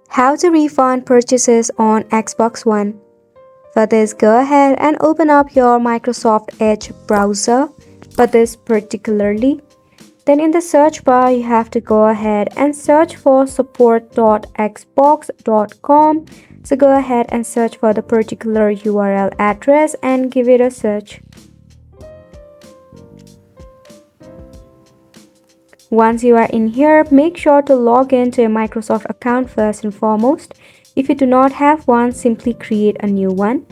How to refund purchases on Xbox One. For this, go ahead and open up your Microsoft Edge browser for this particularly. Then in the search bar, you have to go ahead and search for support.xbox.com. So go ahead and search for the particular URL address and give it a search. Once you are in here, make sure to log into a Microsoft account first and foremost. If you do not have one, simply create a new one.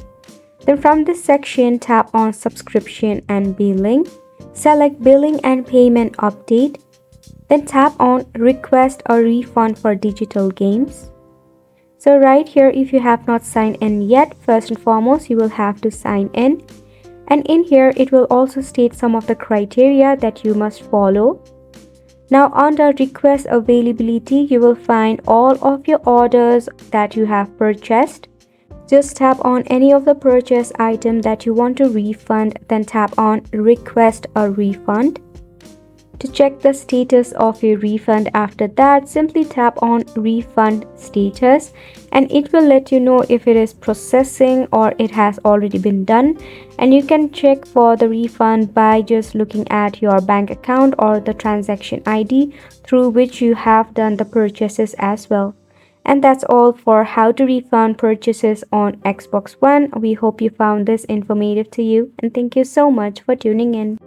Then from this section, tap on subscription and billing. Select billing and payment update. Then tap on request a refund for digital games. So right here, if you have not signed in yet, first and foremost, you will have to sign in. And in here, it will also state some of the criteria that you must follow. Now under request availability, you will find all of your orders that you have purchased. Just tap on any of the purchase item that you want to refund, then tap on request a refund. To check the status of your refund after that, simply tap on refund status and it will let you know if it is processing or it has already been done. And you can check for the refund by just looking at your bank account or the transaction ID through which you have done the purchases as well. And that's all for how to refund purchases on Xbox One. We hope you found this informative to you and thank you so much for tuning in.